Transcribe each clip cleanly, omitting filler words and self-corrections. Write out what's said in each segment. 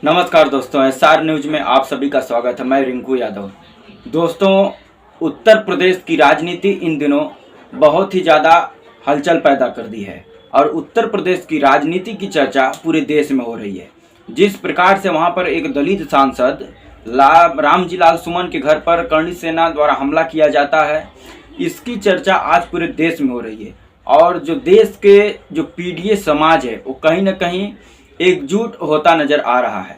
नमस्कार दोस्तों, SR news में आप सभी का स्वागत है। मैं रिंकू यादव। दोस्तों, उत्तर प्रदेश की राजनीति इन दिनों बहुत ही ज़्यादा हलचल पैदा कर दी है और उत्तर प्रदेश की राजनीति की चर्चा पूरे देश में हो रही है। जिस प्रकार से वहां पर एक दलित सांसद रामजी लाल सुमन के घर पर करणी सेना द्वारा हमला किया जाता है, इसकी चर्चा आज पूरे देश में हो रही है। और जो देश के जो पीडीए समाज है वो कहीं ना कहीं एकजुट होता नजर आ रहा है।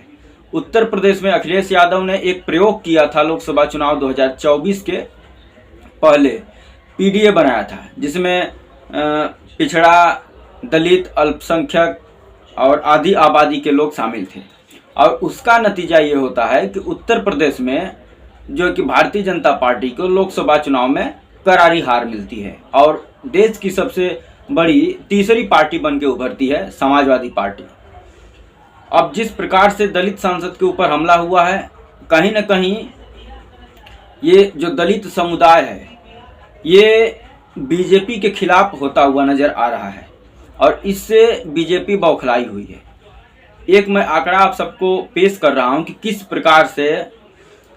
उत्तर प्रदेश में अखिलेश यादव ने एक प्रयोग किया था लोकसभा चुनाव 2024 के पहले, पीडीए बनाया था जिसमें पिछड़ा, दलित, अल्पसंख्यक और आधी आबादी के लोग शामिल थे। और उसका नतीजा ये होता है कि उत्तर प्रदेश में जो कि भारतीय जनता पार्टी को लोकसभा चुनाव में करारी हार मिलती है और देश की सबसे बड़ी तीसरी पार्टी बन के उभरती है समाजवादी पार्टी। अब जिस प्रकार से दलित सांसद के ऊपर हमला हुआ है, कहीं ना कहीं ये जो दलित समुदाय है ये बीजेपी के खिलाफ होता हुआ नज़र आ रहा है और इससे बीजेपी बौखलाई हुई है। एक मैं आंकड़ा आप सबको पेश कर रहा हूं कि किस प्रकार से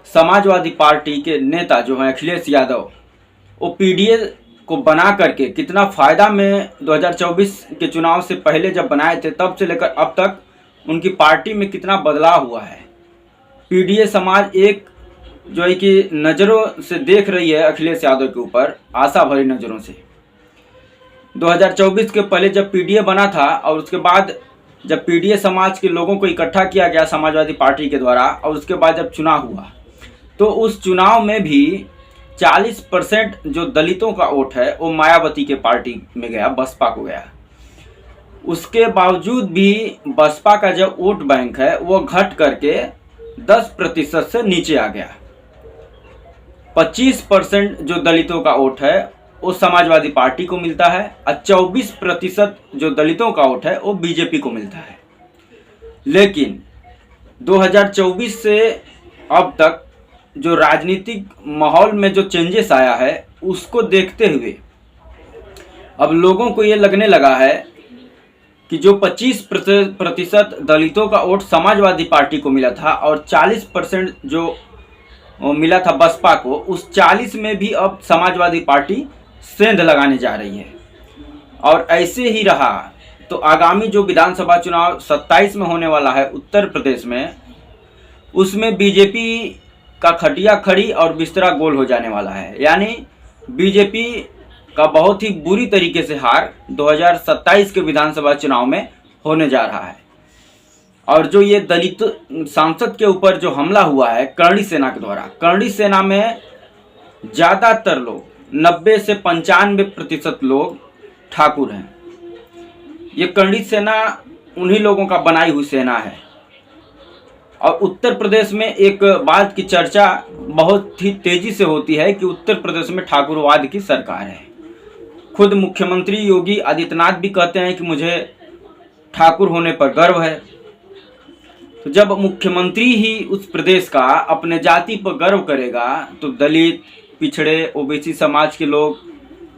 समाजवादी पार्टी के नेता जो हैं अखिलेश यादव, वो पीडीए को बना करके कितना फ़ायदा में 2024 के चुनाव से पहले जब बनाए थे तब से लेकर अब तक उनकी पार्टी में कितना बदलाव हुआ है। पीडीए समाज एक जो है कि नज़रों से देख रही है अखिलेश यादव के ऊपर, आशा भरी नज़रों से। 2024 के पहले जब पीडीए बना था और उसके बाद जब पीडीए समाज के लोगों को इकट्ठा किया गया समाजवादी पार्टी के द्वारा और उसके बाद जब चुनाव हुआ तो उस चुनाव में भी 40% जो दलितों का वोट है वो मायावती के पार्टी में गया, बसपा को गया। उसके बावजूद भी बसपा का जो वोट बैंक है वो घट करके 10% से नीचे आ गया। 25% जो दलितों का वोट है वो समाजवादी पार्टी को मिलता है और 24% जो दलितों का वोट है वो बीजेपी को मिलता है। लेकिन 2024 से अब तक जो राजनीतिक माहौल में जो चेंजेस आया है उसको देखते हुए अब लोगों को ये लगने लगा है कि जो 25% दलितों का वोट समाजवादी पार्टी को मिला था और 40% जो मिला था बसपा को, उस 40 में भी अब समाजवादी पार्टी सेंध लगाने जा रही है। और ऐसे ही रहा तो आगामी जो विधानसभा चुनाव 27 में होने वाला है उत्तर प्रदेश में, उसमें बीजेपी का खटिया खड़ी और बिस्तरा गोल हो जाने वाला है। यानी बीजेपी का बहुत ही बुरी तरीके से हार 2027 के विधानसभा चुनाव में होने जा रहा है। और जो ये दलित सांसद के ऊपर जो हमला हुआ है करणी सेना के द्वारा, करणी सेना में ज़्यादातर लोग 90 से 95% लोग ठाकुर हैं। ये करणी सेना उन्हीं लोगों का बनाई हुई सेना है। और उत्तर प्रदेश में एक बात की चर्चा बहुत ही तेज़ी से होती है कि उत्तर प्रदेश में ठाकुरवाद की सरकार है। खुद मुख्यमंत्री योगी आदित्यनाथ भी कहते हैं कि मुझे ठाकुर होने पर गर्व है। तो जब मुख्यमंत्री ही उस प्रदेश का अपने जाति पर गर्व करेगा तो दलित, पिछड़े, ओबीसी समाज के लोग,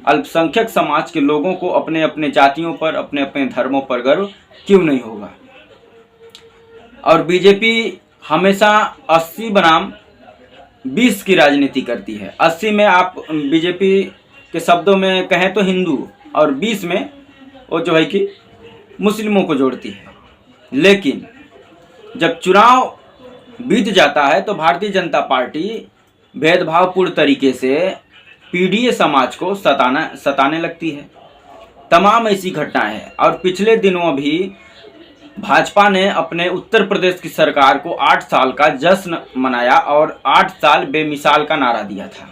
अल्पसंख्यक समाज के लोगों को अपने अपने जातियों पर, अपने अपने धर्मों पर गर्व क्यों नहीं होगा। और बीजेपी हमेशा 80 बनाम 20 की राजनीति करती है। 80 में आप बीजेपी के शब्दों में कहें तो हिंदू, और 20 में वो जो है कि मुस्लिमों को जोड़ती है। लेकिन जब चुनाव बीत जाता है तो भारतीय जनता पार्टी भेदभावपूर्ण तरीके से पीडीए समाज को सताने लगती है। तमाम ऐसी घटनाएं हैं। और पिछले दिनों भी भाजपा ने अपने उत्तर प्रदेश की सरकार को 8 साल का जश्न मनाया और 8 साल बेमिसाल का नारा दिया था।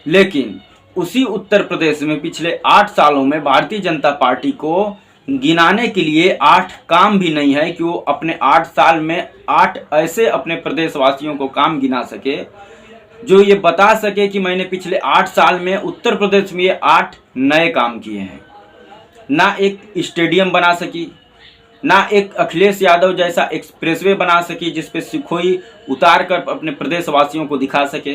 लेकिन उसी उत्तर प्रदेश में पिछले 8 सालों में भारतीय जनता पार्टी को गिनाने के लिए 8 काम भी नहीं है कि वो अपने 8 साल में 8 ऐसे अपने प्रदेशवासियों को काम गिना सके जो ये बता सके कि मैंने पिछले 8 साल में उत्तर प्रदेश में ये 8 नए काम किए हैं। ना एक स्टेडियम बना सकी, ना एक अखिलेश यादव जैसा एक्सप्रेसवे बना सकी जिस पे सुखोई उतार कर अपने प्रदेशवासियों को दिखा सके,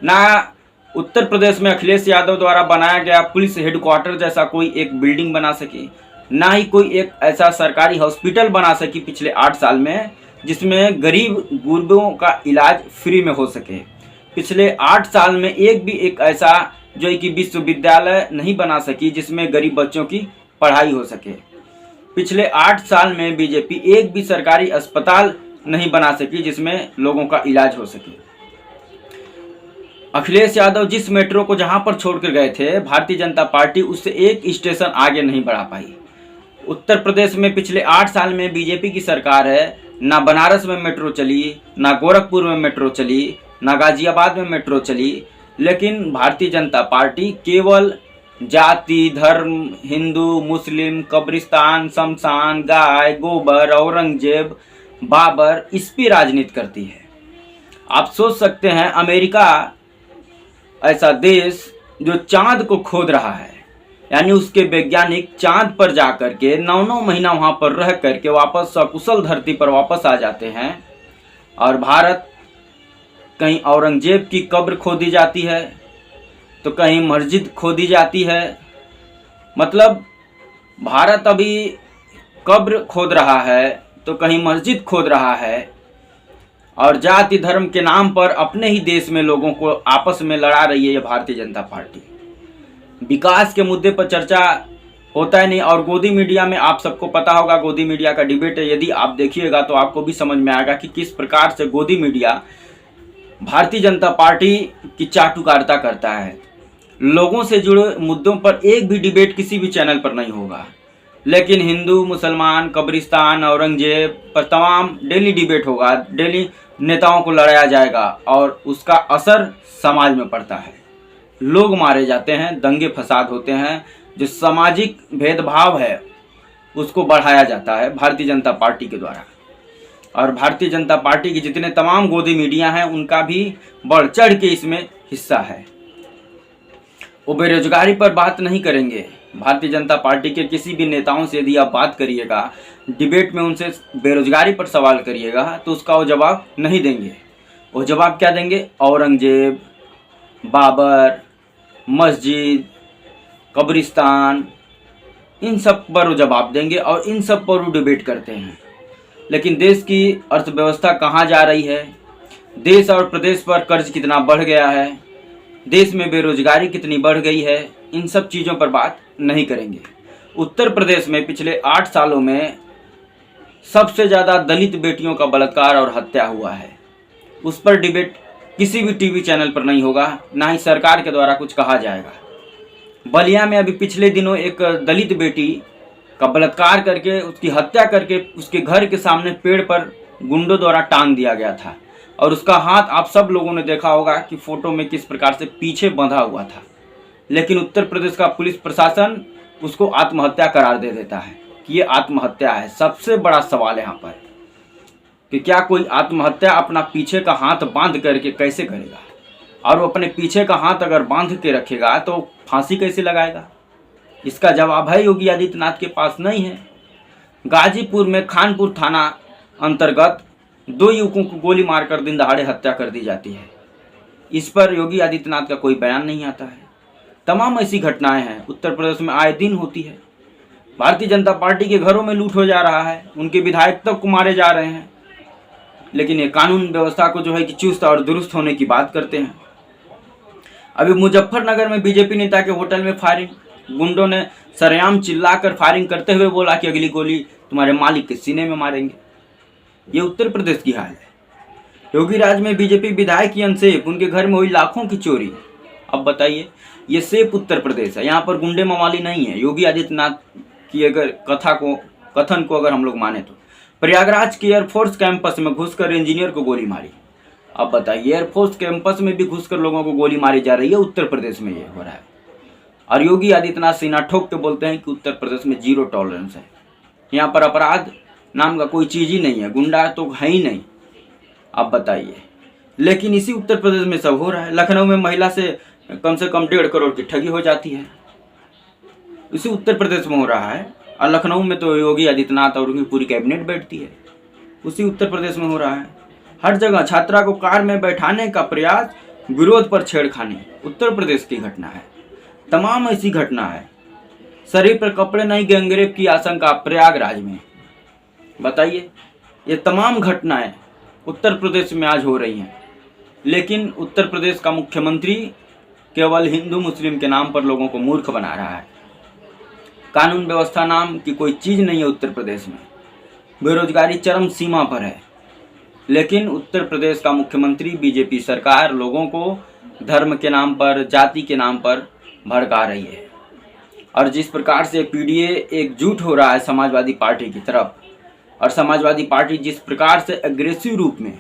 ना उत्तर प्रदेश में अखिलेश यादव द्वारा बनाया गया पुलिस हेडक्वार्टर जैसा कोई एक बिल्डिंग बना सकी, ना ही कोई एक ऐसा सरकारी हॉस्पिटल बना सकी पिछले 8 साल में जिसमें गरीब गुरबों का इलाज फ्री में हो सके। पिछले 8 साल में एक ऐसा जो है कि विश्वविद्यालय नहीं बना सकी जिसमें गरीब बच्चों की पढ़ाई हो सके। पिछले 8 साल में बीजेपी एक भी सरकारी अस्पताल नहीं बना सकी जिसमें लोगों का इलाज हो सके। अखिलेश यादव जिस मेट्रो को जहां पर छोड़कर गए थे, भारतीय जनता पार्टी उससे एक स्टेशन आगे नहीं बढ़ा पाई। उत्तर प्रदेश में पिछले 8 साल में बीजेपी की सरकार है, ना बनारस में मेट्रो चली, ना गोरखपुर में मेट्रो चली, ना गाजियाबाद में मेट्रो चली, लेकिन भारतीय जनता पार्टी केवल जाति, धर्म, हिंदू, मुस्लिम, कब्रिस्तान, शमशान, गाय, गोबर, औरंगजेब, बाबर, इस पर राजनीति करती है। आप सोच सकते हैं अमेरिका ऐसा देश जो चांद को खोद रहा है, यानी उसके वैज्ञानिक चांद पर जाकर के 9-9 महीना वहां पर रह करके वापस सकुशल धरती पर वापस आ जाते हैं, और भारत कहीं औरंगजेब की कब्र खोदी जाती है तो कहीं मस्जिद खोदी जाती है। मतलब भारत अभी कब्र खोद रहा है तो कहीं मस्जिद खोद रहा है, और जाति धर्म के नाम पर अपने ही देश में लोगों को आपस में लड़ा रही है ये भारतीय जनता पार्टी। विकास के मुद्दे पर चर्चा होता है नहीं, और गोदी मीडिया में आप सबको पता होगा, गोदी मीडिया का डिबेट है, यदि आप देखिएगा तो आपको भी समझ में आएगा कि किस प्रकार से गोदी मीडिया भारतीय जनता पार्टी की चाटुकारिता करता है। लोगों से जुड़े मुद्दों पर एक भी डिबेट किसी भी चैनल पर नहीं होगा, लेकिन हिंदू, मुसलमान, कब्रिस्तान, औरंगजेब पर तमाम डेली डिबेट होगा, डेली नेताओं को लड़ाया जाएगा, और उसका असर समाज में पड़ता है। लोग मारे जाते हैं, दंगे फसाद होते हैं, जो सामाजिक भेदभाव है उसको बढ़ाया जाता है भारतीय जनता पार्टी के द्वारा। और भारतीय जनता पार्टी के जितने तमाम गोदी मीडिया हैं उनका भी बढ़ चढ़ के इसमें हिस्सा है। वो बेरोजगारी पर बात नहीं करेंगे। भारतीय जनता पार्टी के किसी भी नेताओं से यदि आप बात करिएगा, डिबेट में उनसे बेरोजगारी पर सवाल करिएगा, तो उसका वो जवाब नहीं देंगे। वो जवाब क्या देंगे? औरंगजेब, बाबर, मस्जिद, कब्रिस्तान, इन सब पर वो जवाब देंगे, और इन सब पर वो डिबेट करते हैं। लेकिन देश की अर्थव्यवस्था कहाँ जा रही है, देश और प्रदेश पर कर्ज कितना बढ़ गया है, देश में बेरोजगारी कितनी बढ़ गई है, इन सब चीज़ों पर बात नहीं करेंगे। उत्तर प्रदेश में पिछले 8 सालों में सबसे ज़्यादा दलित बेटियों का बलात्कार और हत्या हुआ है, उस पर डिबेट किसी भी टीवी चैनल पर नहीं होगा, ना ही सरकार के द्वारा कुछ कहा जाएगा। बलिया में अभी पिछले दिनों एक दलित बेटी का बलात्कार करके उसकी हत्या करके उसके घर के सामने पेड़ पर गुंडों द्वारा टांग दिया गया था, और उसका हाथ आप सब लोगों ने देखा होगा कि फोटो में किस प्रकार से पीछे बंधा हुआ था। लेकिन उत्तर प्रदेश का पुलिस प्रशासन उसको आत्महत्या करार दे देता है कि ये आत्महत्या है। सबसे बड़ा सवाल यहाँ पर कि क्या कोई आत्महत्या अपना पीछे का हाथ बांध करके कैसे करेगा, और वो अपने पीछे का हाथ अगर बांध के रखेगा तो फांसी कैसे लगाएगा? इसका जवाब है योगी आदित्यनाथ के पास नहीं है। गाजीपुर में खानपुर थाना अंतर्गत 2 युवकों को गोली मारकर दिन दहाड़े हत्या कर दी जाती है। इस पर योगी आदित्यनाथ का कोई बयान नहीं आता है। तमाम ऐसी घटनाएं हैं उत्तर प्रदेश में आए दिन होती है। भारतीय जनता पार्टी के घरों में लूट हो जा रहा है, उनके विधायक तक को मारे जा रहे हैं, लेकिन ये कानून व्यवस्था को जो है कि चुस्त और दुरुस्त होने की बात करते हैं। अभी मुजफ्फरनगर में बीजेपी नेता के होटल में फायरिंग, गुंडों ने सरेआम चिल्लाकर फायरिंग करते हुए बोला कि अगली गोली तुम्हारे मालिक के सीने में मारेंगे। ये उत्तर प्रदेश की हाल है। योगी राज में बीजेपी विधायक की अनसेप, उनके घर में हुई लाखों की चोरी। अब बताइए, ये सेफ उत्तर प्रदेश है, यहाँ पर गुंडे मवाली नहीं है। योगी आदित्यनाथ की अगर कथन को अगर हम लोग माने तो प्रयागराज के एयरफोर्स कैंपस में घुसकर इंजीनियर को गोली मारी। अब बताइए, एयरफोर्स कैंपस में भी घुसकर लोगों को गोली मारी जा रही है, उत्तर प्रदेश में ये हो रहा है। और योगी आदित्यनाथ सीना ठोक के बोलते हैं कि उत्तर प्रदेश में 0 टॉलरेंस है, यहाँ पर अपराध नाम का कोई चीज़ ही नहीं है, गुंडा तो है ही नहीं। अब बताइए, लेकिन इसी उत्तर प्रदेश में सब हो रहा है। लखनऊ में महिला से कम 1.5 करोड़ की ठगी हो जाती है, इसी उत्तर प्रदेश में हो रहा है। और लखनऊ में तो योगी आदित्यनाथ और उनकी पूरी कैबिनेट बैठती है, उसी उत्तर प्रदेश में हो रहा है। हर जगह छात्रा को कार में बैठाने का प्रयास, विरोध पर छेड़खानी, उत्तर प्रदेश की घटना है। तमाम ऐसी घटना है। शरीर पर कपड़े नहीं, गैंगरेप की आशंका प्रयागराज में। बताइए, ये तमाम घटनाएं उत्तर प्रदेश में आज हो रही हैं, लेकिन उत्तर प्रदेश का मुख्यमंत्री केवल हिंदू मुस्लिम के नाम पर लोगों को मूर्ख बना रहा है। कानून व्यवस्था नाम की कोई चीज़ नहीं है उत्तर प्रदेश में। बेरोजगारी चरम सीमा पर है, लेकिन उत्तर प्रदेश का मुख्यमंत्री बीजेपी सरकार लोगों को धर्म के नाम पर, जाति के नाम पर भड़का रही है। और जिस प्रकार से पीडीए एकजुट हो रहा है समाजवादी पार्टी की तरफ, और समाजवादी पार्टी जिस प्रकार से एग्रेसिव रूप में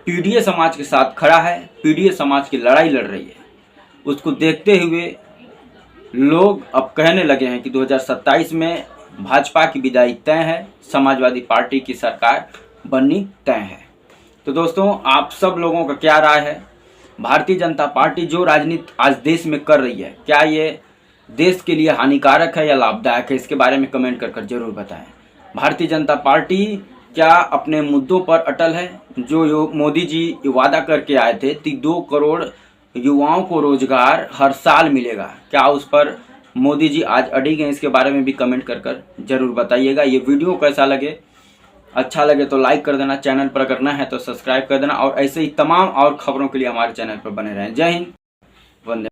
पीडीए समाज के साथ खड़ा है, पीडीए समाज की लड़ाई लड़ रही है, उसको देखते हुए लोग अब कहने लगे हैं कि 2027 में भाजपा की विदाई तय है, समाजवादी पार्टी की सरकार बननी तय है। तो दोस्तों, आप सब लोगों का क्या राय है? भारतीय जनता पार्टी जो राजनीति आज देश में कर रही है, क्या ये देश के लिए हानिकारक है या लाभदायक है? इसके बारे में कमेंट कर जरूर बताएं। भारतीय जनता पार्टी क्या अपने मुद्दों पर अटल है? जो मोदी जी वादा करके आए थे कि 2 करोड़ युवाओं को रोजगार हर साल मिलेगा, क्या उस पर मोदी जी आज अड़िग हैं? इसके बारे में भी कमेंट कर जरूर बताइएगा। ये वीडियो कैसा लगे, अच्छा लगे तो लाइक कर देना, चैनल पर करना है तो सब्सक्राइब कर देना, और ऐसे ही तमाम और खबरों के लिए हमारे चैनल पर बने रहें। जय हिंद, वंदे।